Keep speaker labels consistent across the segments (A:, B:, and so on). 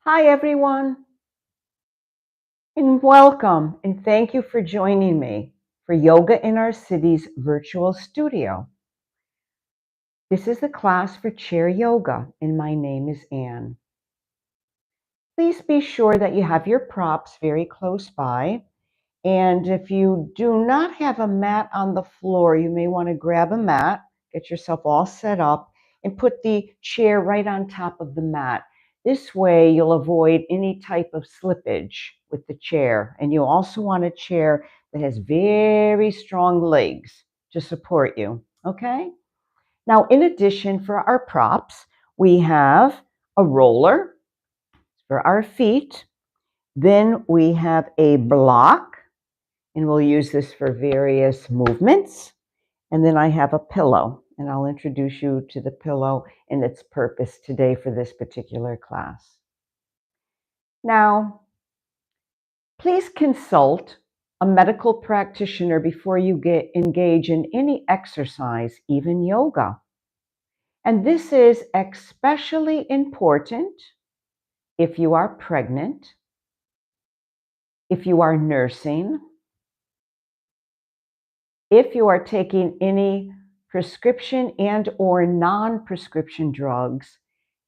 A: Hi, everyone, and welcome, and thank you for joining me for Yoga in Our City's virtual studio. This is the class for chair yoga, and my name is Anne. Please be sure that you have your props very close by, and if you do not have a mat on the floor, you may want to grab a mat, get yourself all set up, and put the chair right on top of the mat. This way you'll avoid any type of slippage with the chair. And you also want a chair that has very strong legs to support you, okay? Now, in addition, for our props, we have a roller for our feet. Then we have a block, and we'll use this for various movements. And then I have a pillow, and I'll introduce you to the pillow and its purpose today for this particular class. Now, please consult a medical practitioner before you engage in any exercise, even yoga. And this is especially important if you are pregnant, if you are nursing, if you are taking any prescription and or non-prescription drugs,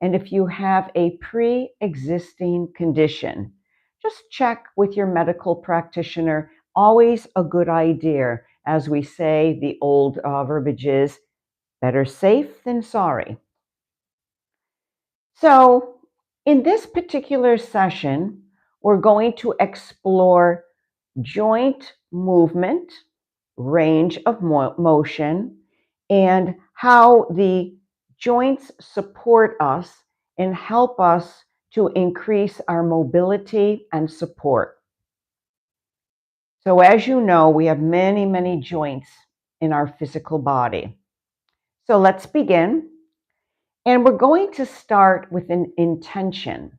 A: and if you have a pre-existing condition. Just check with your medical practitioner. Always a good idea. As we say, the old verbiage is, better safe than sorry. So in this particular session, we're going to explore joint movement, range of motion, and how the joints support us and help us to increase our mobility and support. So as you know, we have many, many joints in our physical body. So let's begin. And we're going to start with an intention.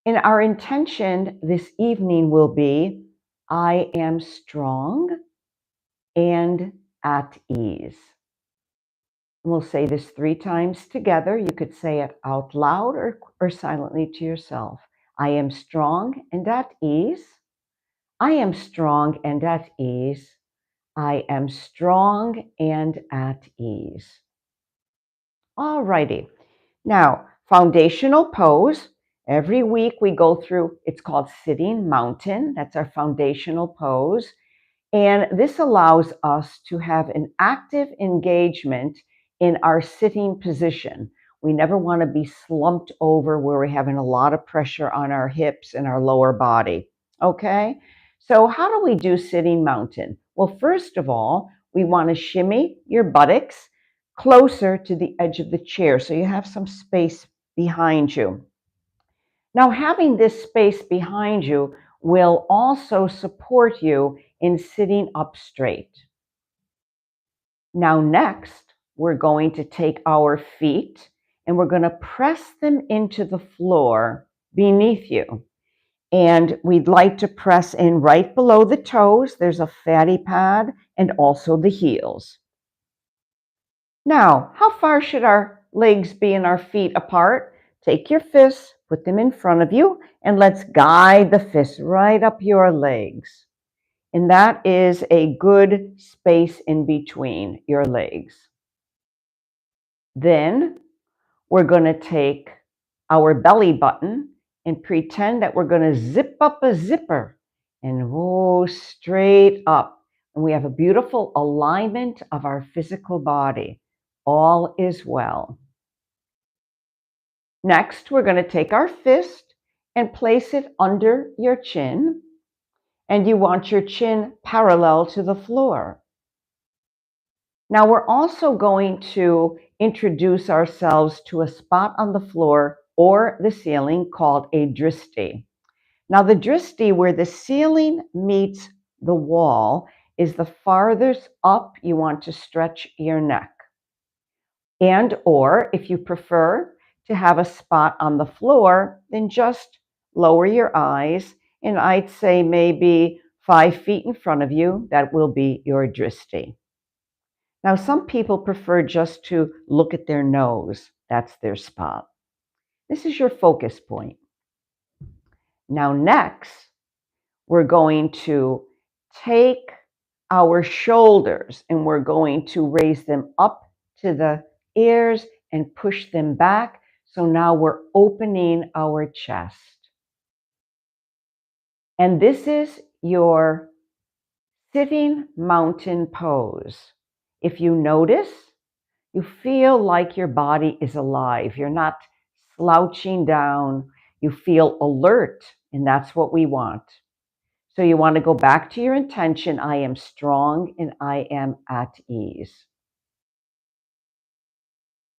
A: And our intention this evening will be, I am strong and at ease. And we'll say this 3 times together. You could say it out loud or silently to yourself. I am strong and at ease. I am strong and at ease. I am strong and at ease. All righty. Now, foundational pose. Every week we go through, it's called sitting mountain. That's our foundational pose. And this allows us to have an active engagement in our sitting position. We never want to be slumped over where we're having a lot of pressure on our hips and our lower body. Okay? So how do we do sitting mountain? Well, first of all, we want to shimmy your buttocks closer to the edge of the chair so you have some space behind you. Now, having this space behind you will also support you in sitting up straight. Now, next, we're going to take our feet and we're going to press them into the floor beneath you. And we'd like to press in right below the toes. There's a fatty pad and also the heels. Now, how far should our legs be and our feet apart? Take your fists, put them in front of you, and let's guide the fists right up your legs. And that is a good space in between your legs. Then we're going to take our belly button and pretend that we're going to zip up a zipper and go straight up. And we have a beautiful alignment of our physical body. All is well. Next, we're going to take our fist and place it under your chin. And you want your chin parallel to the floor. Now we're also going to introduce ourselves to a spot on the floor or the ceiling called a dristi. Now the dristi, where the ceiling meets the wall, is the farthest up you want to stretch your neck. And or if you prefer to have a spot on the floor, then just lower your eyes, and I'd say maybe 5 feet in front of you, that will be your dristi. Now, some people prefer just to look at their nose. That's their spot. This is your focus point. Now, next, we're going to take our shoulders and we're going to raise them up to the ears and push them back. So now we're opening our chest. And this is your sitting mountain pose. If you notice, you feel like your body is alive. You're not slouching down. You feel alert, and that's what we want. So you want to go back to your intention. I am strong and I am at ease.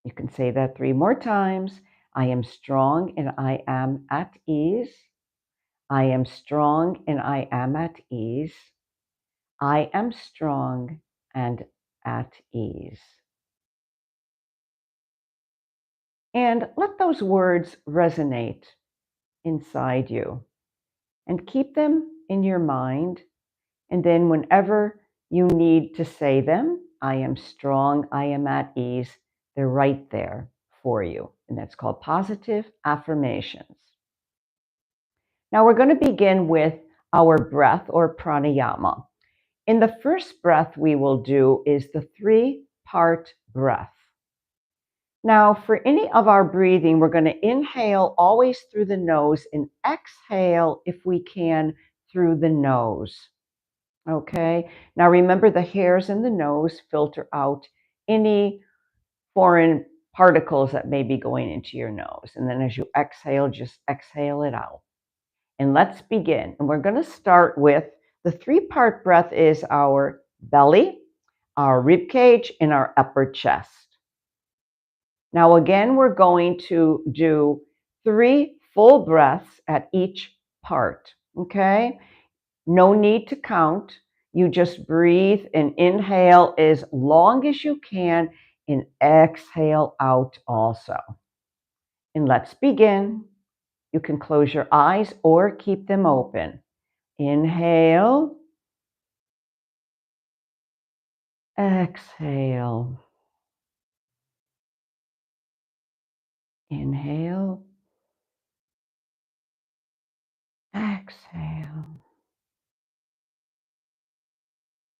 A: You can say that 3 more times. I am strong and I am at ease. I am strong and I am at ease. I am strong and at ease. And let those words resonate inside you and keep them in your mind. And then whenever you need to say them, I am strong, I am at ease, they're right there for you. And that's called positive affirmations. Now we're going to begin with our breath or pranayama. In the first breath we will do is the 3-part breath. Now, for any of our breathing, we're going to inhale always through the nose and exhale, if we can, through the nose. Okay? Now, remember the hairs in the nose filter out any foreign particles that may be going into your nose. And then as you exhale, just exhale it out. And let's begin. And we're going to start with the 3-part breath is our belly, our rib cage, and our upper chest. Now, again, we're going to do 3 full breaths at each part, okay? No need to count. You just breathe and inhale as long as you can and exhale out also. And let's begin. You can close your eyes or keep them open. Inhale. Exhale. Inhale. Exhale.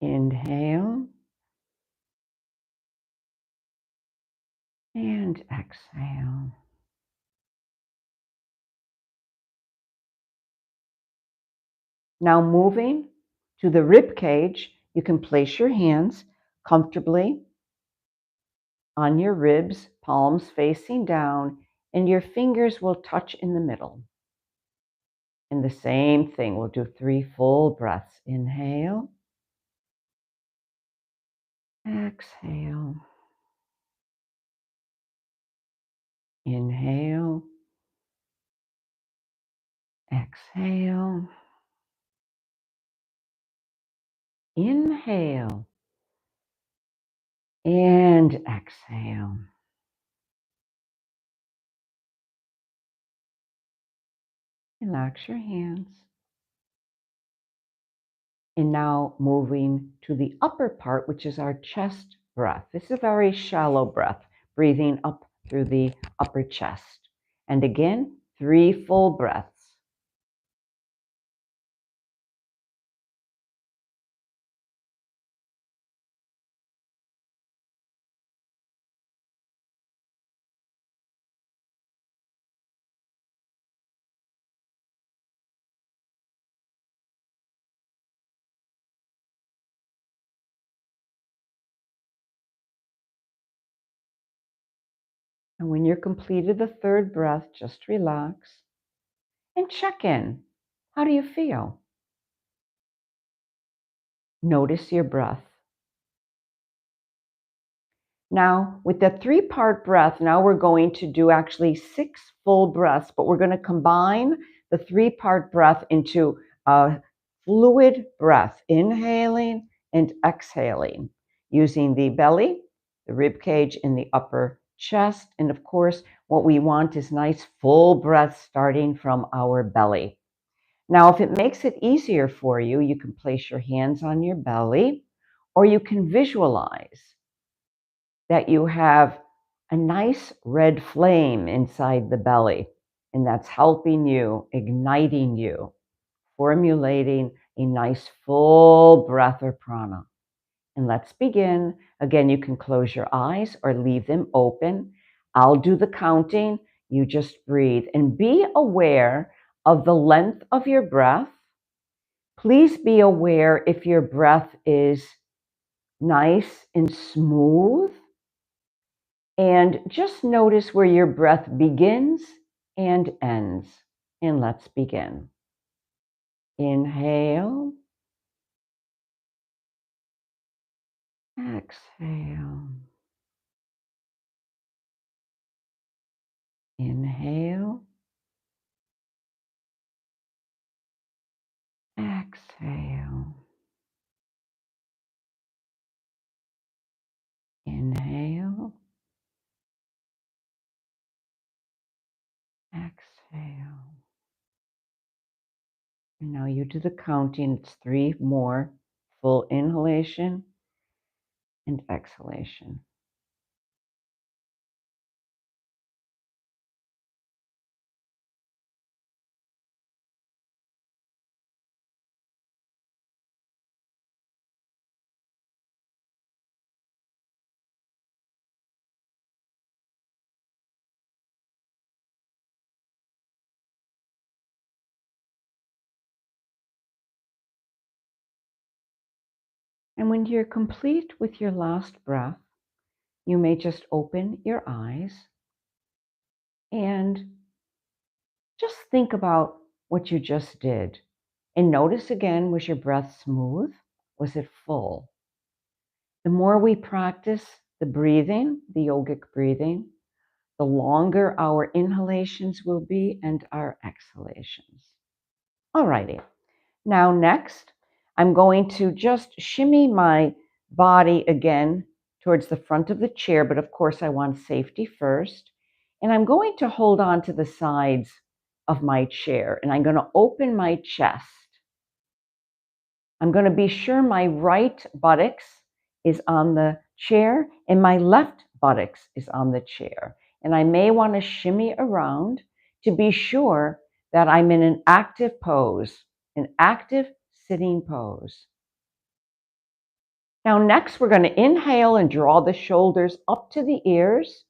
A: Inhale. And exhale. Now moving to the rib cage, you can place your hands comfortably on your ribs, palms facing down, and your fingers will touch in the middle. And the same thing, we'll do 3 full breaths. Inhale. Exhale. Inhale. Exhale. Inhale. And exhale. Relax your hands. And now moving to the upper part, which is our chest breath. This is a very shallow breath, breathing up through the upper chest. And again, 3 full breaths. And when you're completed the 3rd breath, just relax and check in. How do you feel? Notice your breath. Now, with the 3-part breath, now we're going to do actually 6 full breaths, but we're going to combine the 3-part breath into a fluid breath, inhaling and exhaling, using the belly, the rib cage, and the upper chest. And of course, what we want is nice full breaths starting from our belly. Now, if it makes it easier for you, you can place your hands on your belly, or you can visualize that you have a nice red flame inside the belly, and that's helping you, igniting you, formulating a nice full breath or prana. And let's begin. Again, you can close your eyes or leave them open. I'll do the counting. You just breathe and be aware of the length of your breath. Please be aware if your breath is nice and smooth. And just notice where your breath begins and ends. And let's begin. Inhale. Exhale. Inhale. Exhale. Inhale. Exhale. And now you do the counting. It's 3 more. Full inhalation and exhalation. And when you're complete with your last breath, you may just open your eyes and just think about what you just did. And notice again, was your breath smooth? Was it full? The more we practice the breathing, the yogic breathing, the longer our inhalations will be and our exhalations. All righty. Now next, I'm going to just shimmy my body again towards the front of the chair, but of course I want safety first. And I'm going to hold on to the sides of my chair and I'm going to open my chest. I'm going to be sure my right buttocks is on the chair and my left buttocks is on the chair. And I may want to shimmy around to be sure that I'm in an active pose, an active sitting pose. Now next, we're going to inhale and draw the shoulders up to the ears.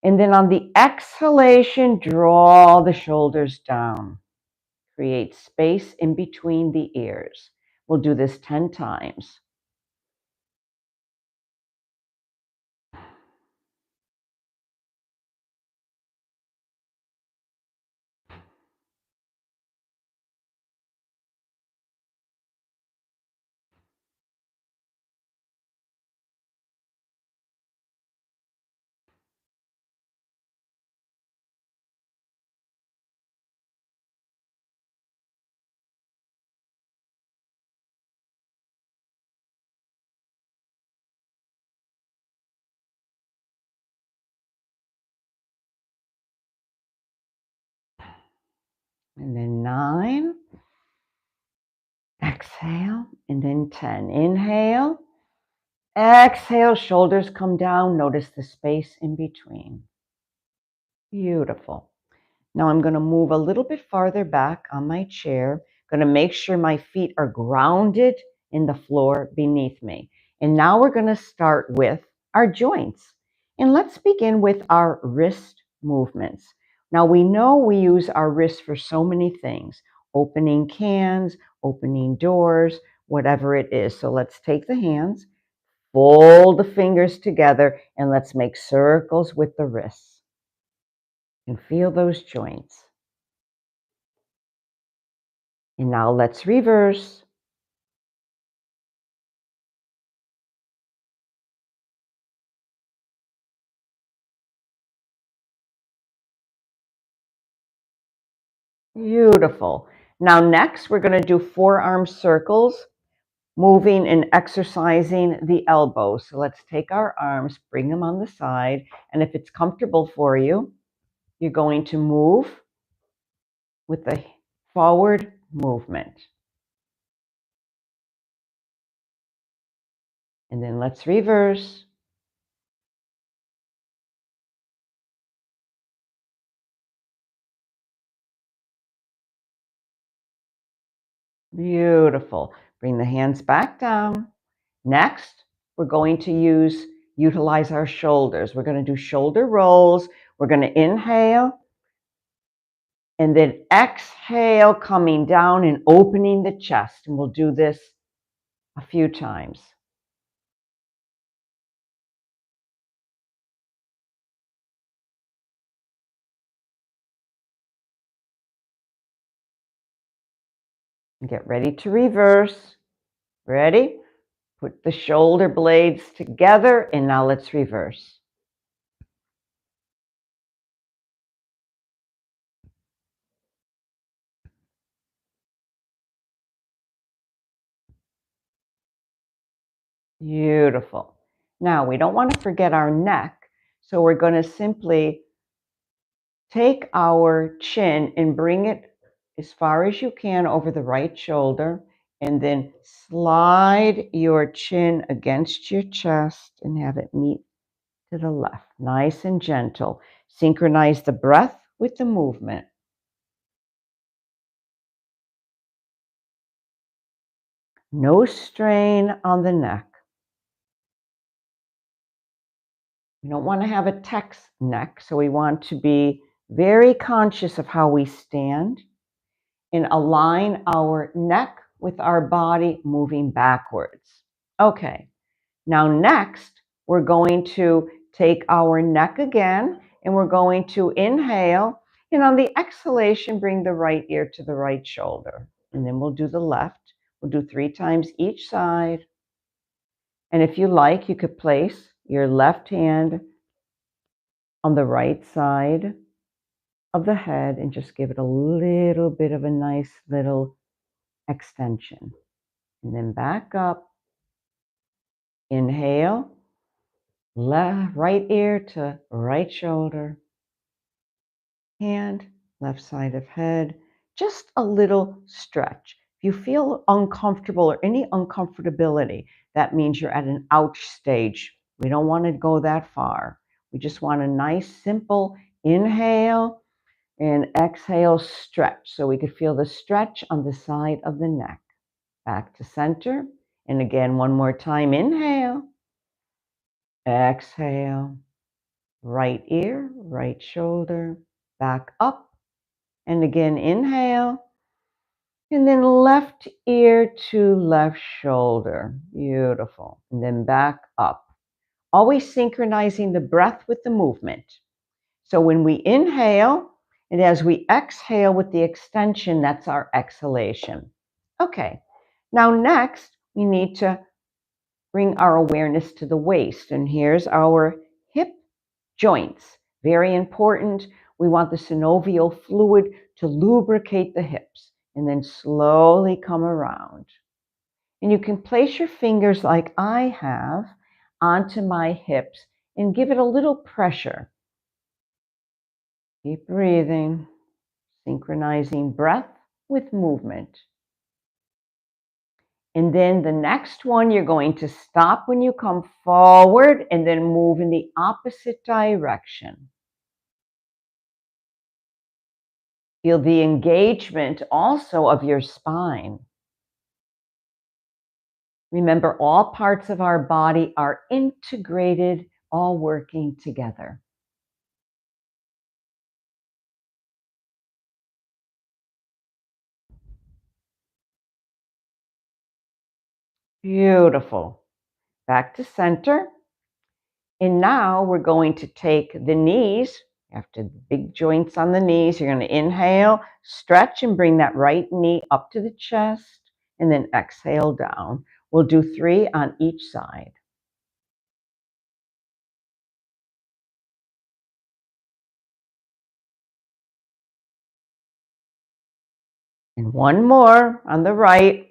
A: And then on the exhalation, draw the shoulders down. Create space in between the ears. We'll do this 10 times. And then 9. Exhale. And then 10. Inhale. Exhale. Shoulders come down. Notice the space in between. Beautiful. Now I'm going to move a little bit farther back on my chair. Going to make sure my feet are grounded in the floor beneath me. And now we're going to start with our joints. And let's begin with our wrist movements. Now we know we use our wrists for so many things, opening cans, opening doors, whatever it is. So let's take the hands, fold the fingers together, and let's make circles with the wrists. And feel those joints. And now let's reverse. Beautiful. Now next, we're going to do forearm circles, moving and exercising the elbows. So let's take our arms, bring them on the side, and if it's comfortable for you, you're going to move with the forward movement. And then let's reverse. Beautiful. Bring the hands back down. Next, we're going to utilize our shoulders. We're going to do shoulder rolls. We're going to inhale and then exhale, coming down and opening the chest. And we'll do this a few times. Get ready to reverse. Ready? Put the shoulder blades together, and now let's reverse. Beautiful. Now, we don't want to forget our neck, so we're going to simply take our chin and bring it as far as you can over the right shoulder, and then slide your chin against your chest and have it meet to the left. Nice and gentle. Synchronize the breath with the movement. No strain on the neck. We don't want to have a text neck, so we want to be very conscious of how we stand and align our neck with our body moving backwards. Okay, now next, we're going to take our neck again, and we're going to inhale, and on the exhalation, bring the right ear to the right shoulder. And then we'll do the left. We'll do 3 times each side. And if you like, you could place your left hand on the right side of the head and just give it a little bit of a nice little extension. And then back up. Inhale, left, right ear to right shoulder, hand, left side of head, just a little stretch. If you feel uncomfortable or any uncomfortability, that means you're at an ouch stage. We don't want to go that far. We just want a nice, simple inhale and exhale stretch. So we could feel the stretch on the side of the neck. Back to center. And again, one more time. Inhale, exhale, right ear, right shoulder, back up. And again, inhale. And then left ear to left shoulder. Beautiful. And then back up. Always synchronizing the breath with the movement. So when we inhale, and as we exhale with the extension, that's our exhalation. Okay. Now next, we need to bring our awareness to the waist. And here's our hip joints. Very important. We want the synovial fluid to lubricate the hips and then slowly come around. And you can place your fingers like I have onto my hips and give it a little pressure. Keep breathing, synchronizing breath with movement. And then the next one, you're going to stop when you come forward and then move in the opposite direction. Feel the engagement also of your spine. Remember, all parts of our body are integrated, all working together. Beautiful. Back to center. And now we're going to take the knees, after the big joints on the knees, you're going to inhale, stretch, and bring that right knee up to the chest, and then exhale down. We'll do 3 on each side. And one more on the right.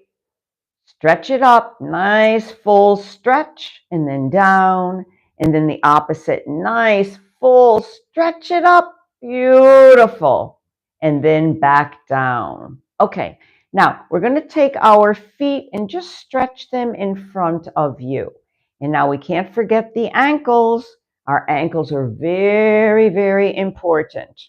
A: Stretch it up, nice full stretch, and then down. And then the opposite, nice full stretch it up, beautiful. And then back down. Okay, now we're going to take our feet and just stretch them in front of you. And now we can't forget the ankles. Our ankles are very, very important.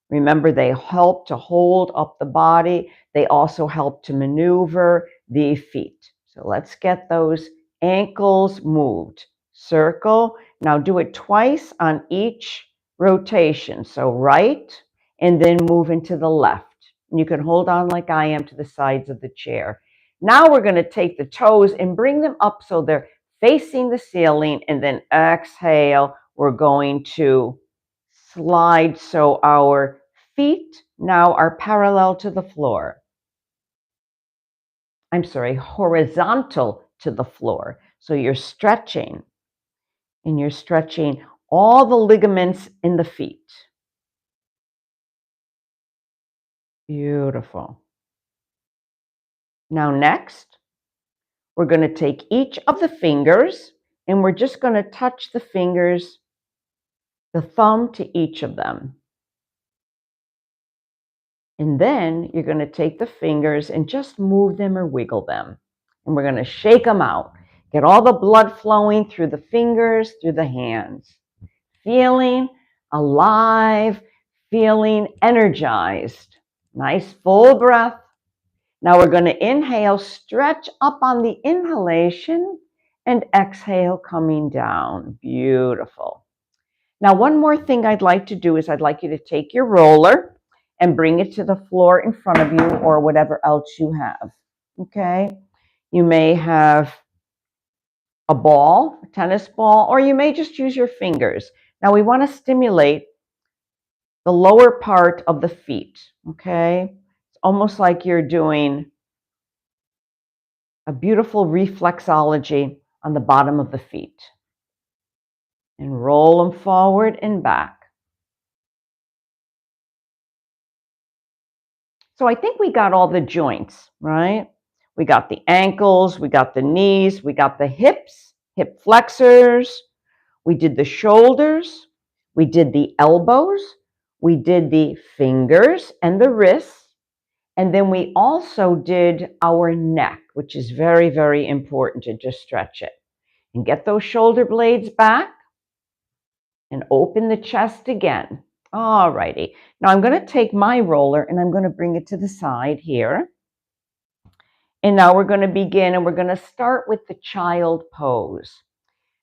A: Remember, they help to hold up the body. They also help to maneuver the feet. So let's get those ankles moved. Circle. Now do it twice on each rotation. So right, and then move into the left. You can hold on like I am to the sides of the chair. Now we're going to take the toes and bring them up so they're facing the ceiling, and then exhale. We're going to slide so our feet now are parallel to the floor. I'm sorry, horizontal to the floor. So you're stretching, and you're stretching all the ligaments in the feet. Beautiful. Now next, we're going to take each of the fingers, and we're just going to touch the fingers, the thumb to each of them. And then you're going to take the fingers and just move them or wiggle them. And we're going to shake them out. Get all the blood flowing through the fingers, through the hands. Feeling alive, feeling energized. Nice full breath. Now we're going to inhale, stretch up on the inhalation, and exhale coming down. Beautiful. Now, one more thing I'd like to do is I'd like you to take your roller and bring it to the floor in front of you or whatever else you have, okay? You may have a ball, a tennis ball, or you may just use your fingers. Now, we want to stimulate the lower part of the feet, okay? It's almost like you're doing a beautiful reflexology on the bottom of the feet. And roll them forward and back. So I think we got all the joints, right? We got the ankles, we got the knees, we got the hips, hip flexors, we did the shoulders, we did the elbows, we did the fingers and the wrists, and then we also did our neck, which is very, very important to just stretch it. And get those shoulder blades back and open the chest again. All righty. Now I'm going to take my roller and I'm going to bring it to the side here. And now we're going to begin, and we're going to start with the child pose.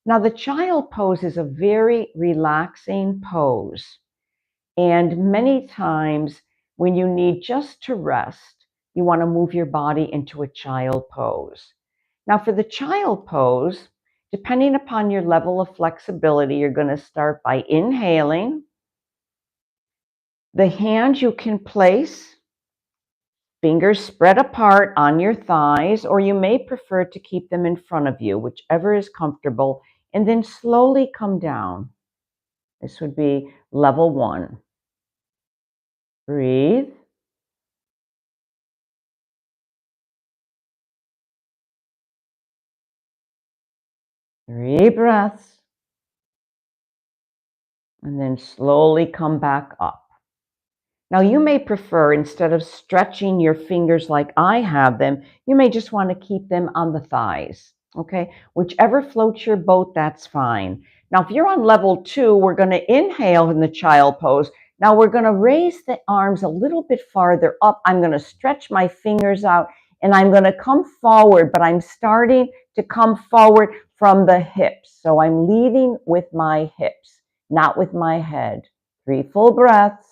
A: Now the child pose is a very relaxing pose. And many times when you need just to rest, you want to move your body into a child pose. Now for the child pose, depending upon your level of flexibility, you're going to start by inhaling. The hands you can place, fingers spread apart on your thighs, or you may prefer to keep them in front of you, whichever is comfortable, and then slowly come down. This would be level 1. Breathe. 3 breaths. And then slowly come back up. Now you may prefer, instead of stretching your fingers like I have them, you may just want to keep them on the thighs, okay? Whichever floats your boat, that's fine. Now, if you're on level 2, we're going to inhale in the child pose. Now we're going to raise the arms a little bit farther up. I'm going to stretch my fingers out, and I'm going to come forward, but I'm starting to come forward from the hips. So I'm leading with my hips, not with my head. 3 full breaths.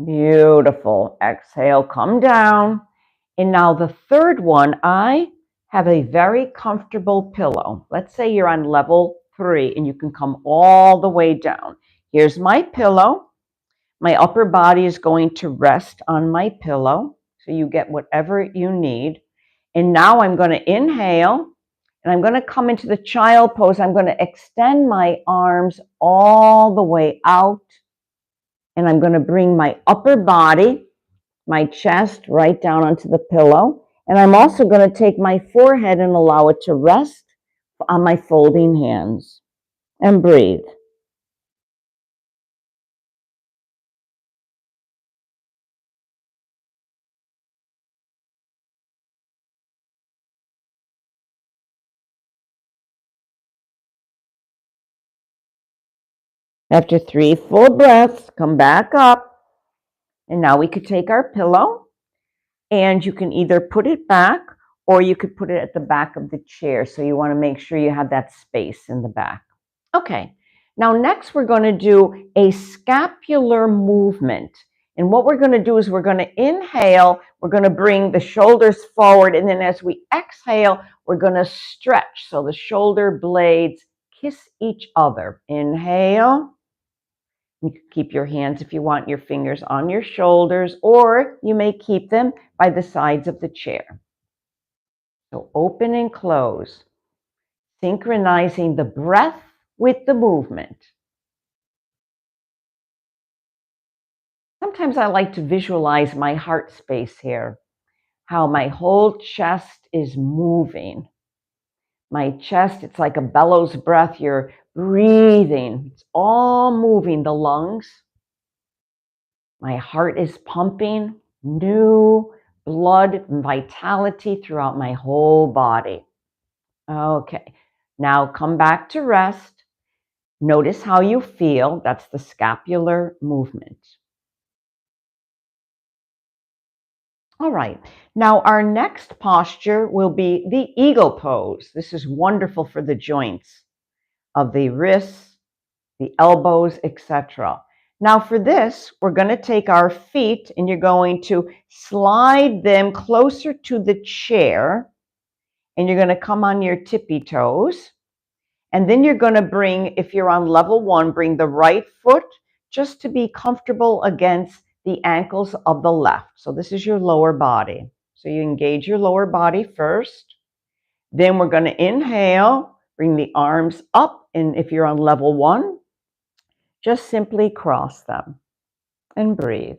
A: Beautiful. Exhale, come down. And now the third one, I have a very comfortable pillow. Let's say you're on level 3 and you can come all the way down. Here's my pillow. My upper body is going to rest on my pillow, so you get whatever you need. And now I'm going to inhale, and I'm going to come into the child pose. I'm going to extend my arms all the way out, and I'm going to bring my upper body, my chest, right down onto the pillow. And I'm also going to take my forehead and allow it to rest on my folding hands. And breathe. After 3 full breaths, come back up. And now we could take our pillow and you can either put it back or you could put it at the back of the chair. So you want to make sure you have that space in the back. Okay, now next we're going to do a scapular movement. And what we're going to do is we're going to inhale, we're going to bring the shoulders forward, and then as we exhale, we're going to stretch. So the shoulder blades kiss each other. Inhale. You can keep your hands, if you want, your fingers on your shoulders, or you may keep them by the sides of the chair. So open and close, synchronizing the breath with the movement. Sometimes I like to visualize my heart space here, how my whole chest is moving. My chest, it's like a bellows breath. You're breathing. It's all moving. The lungs. My heart is pumping new blood and vitality throughout my whole body. Okay, now come back to rest. Notice how you feel. That's the scapular movement. All right, now our next posture will be the eagle pose. This is wonderful for the joints of the wrists, the elbows, etc. Now for this, we're going to take our feet and you're going to slide them closer to the chair and you're going to come on your tippy toes. And then you're going to bring, if you're on level 1, bring the right foot just to be comfortable against the ankles of the left. So this is your lower body. So you engage your lower body first. Then we're going to inhale, bring the arms up. And if you're on level 1, just simply cross them and breathe.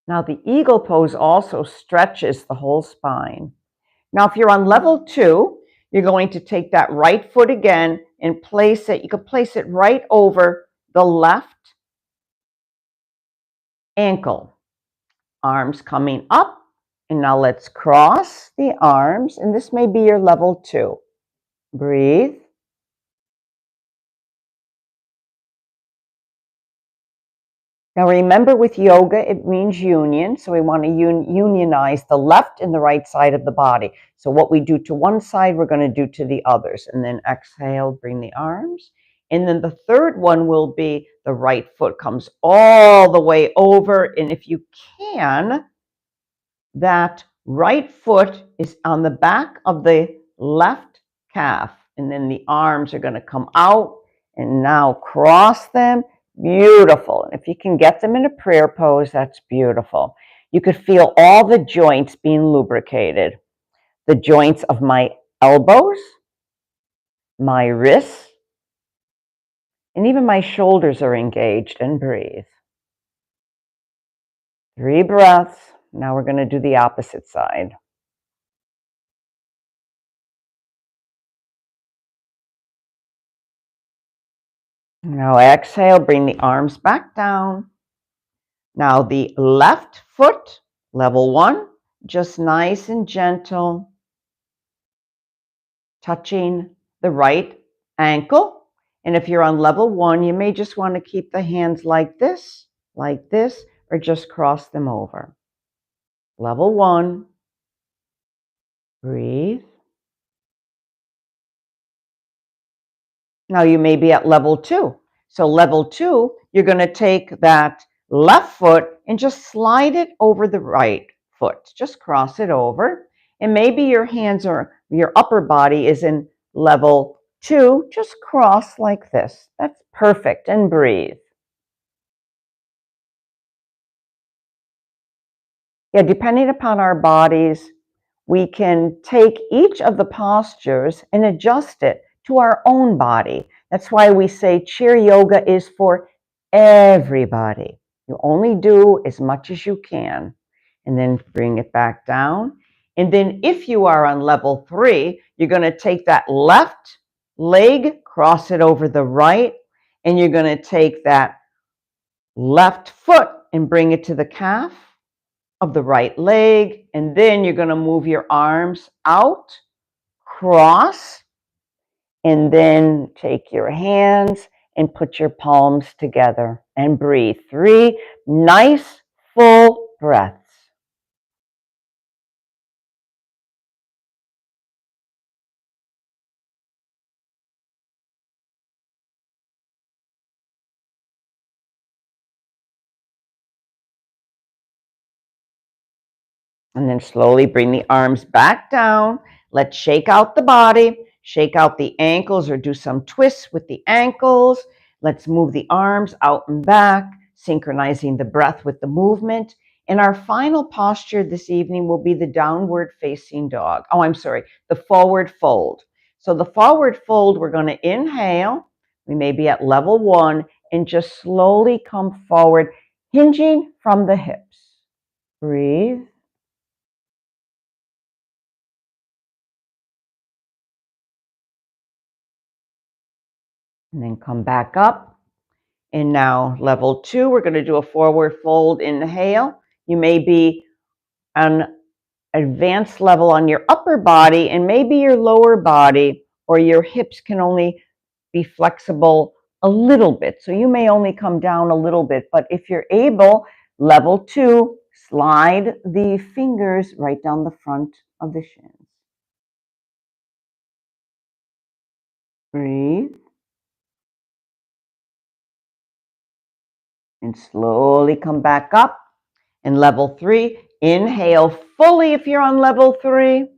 A: Now the eagle pose also stretches the whole spine. Now if you're on level 2, you're going to take that right foot again and place it. You can place it right over the left ankle. Arms coming up. And now let's cross the arms. And this may be your level 2. Breathe. Now remember, with yoga, it means union. So we want to unionize the left and the right side of the body. So what we do to one side, we're going to do to the others. And then exhale, bring the arms. And then the third one will be the right foot comes all the way over. And if you can, that right foot is on the back of the left calf. And then the arms are going to come out and now cross them. Beautiful. And if you can get them in a prayer pose, that's beautiful. You could feel all the joints being lubricated. The joints of my elbows, my wrists, and even my shoulders are engaged. And breathe. 3 breaths. Now we're going to do the opposite side. Now exhale, bring the arms back down. Now the left foot, level 1, just nice and gentle, touching the right ankle. And if you're on level 1, you may just want to keep the hands like this, or just cross them over. Level 1, breathe. Now you may be at level 2. So level 2, you're going to take that left foot and just slide it over the right foot. Just cross it over. And maybe your hands or your upper body is in level 2. Just cross like this. That's perfect. And breathe. Yeah, depending upon our bodies, we can take each of the postures and adjust it to our own body. That's why we say chair yoga is for everybody. You only do as much as you can, and then bring it back down. And then if you are on level 3, you're going to take that left leg, cross it over the right, and you're going to take that left foot and bring it to the calf. of the right leg, and then you're going to move your arms out, cross, and then take your hands and put your palms together and breathe. 3 nice full breaths. And then slowly bring the arms back down. Let's shake out the body, shake out the ankles, or do some twists with the ankles. Let's move the arms out and back, synchronizing the breath with the movement. And our final posture this evening will be the downward facing dog. Oh, I'm sorry, the forward fold. So the forward fold, we're going to inhale. We may be at level 1 and just slowly come forward, hinging from the hips. Breathe. And then come back up. And now level 2, we're going to do a forward fold inhale. You may be on advanced level on your upper body, and maybe your lower body or your hips can only be flexible a little bit. So you may only come down a little bit, but if you're able, level 2, slide the fingers right down the front of the shins. Breathe. And slowly come back up. And level 3, inhale fully if you're on level 3.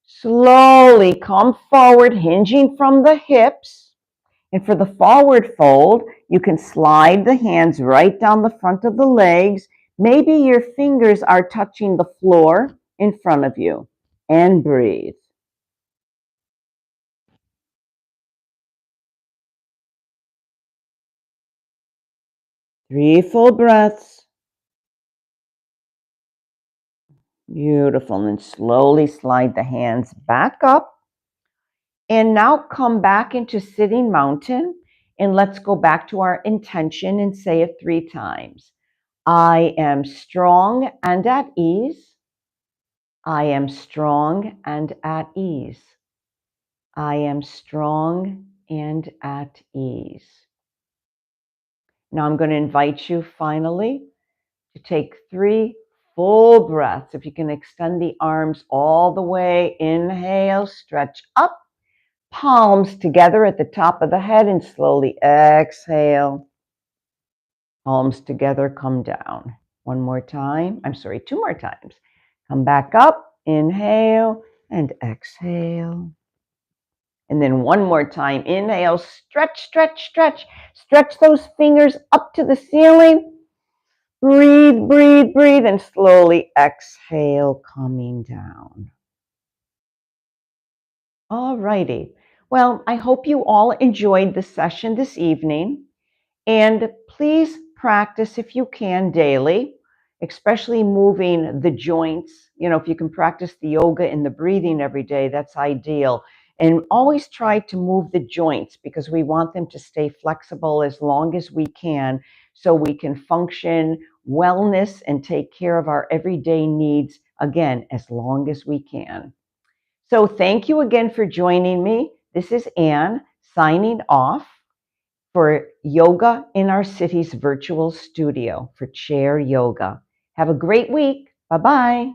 A: Slowly come forward, hinging from the hips. And for the forward fold, you can slide the hands right down the front of the legs. Maybe your fingers are touching the floor in front of you. And breathe. Three full breaths. Beautiful. And then slowly slide the hands back up. And now come back into sitting mountain. And let's go back to our intention and say it 3 times. I am strong and at ease. I am strong and at ease. I am strong and at ease. Now I'm going to invite you finally to take 3 full breaths. If you can extend the arms all the way, inhale, stretch up, palms together at the top of the head, and slowly exhale. Palms together, come down. 1 more time. 2 more times. Come back up, inhale, and exhale. And then 1 more time. Inhale, stretch, stretch, stretch. Stretch those fingers up to the ceiling. Breathe, breathe, breathe, and slowly exhale, coming down. All righty. Well, I hope you all enjoyed the session this evening. And please practice if you can daily, especially moving the joints. If you can practice the yoga and the breathing every day, that's ideal. And always try to move the joints because we want them to stay flexible as long as we can so we can function wellness and take care of our everyday needs, again, as long as we can. So thank you again for joining me. This is Anne signing off for Yoga in Our City's virtual studio for Chair Yoga. Have a great week. Bye-bye.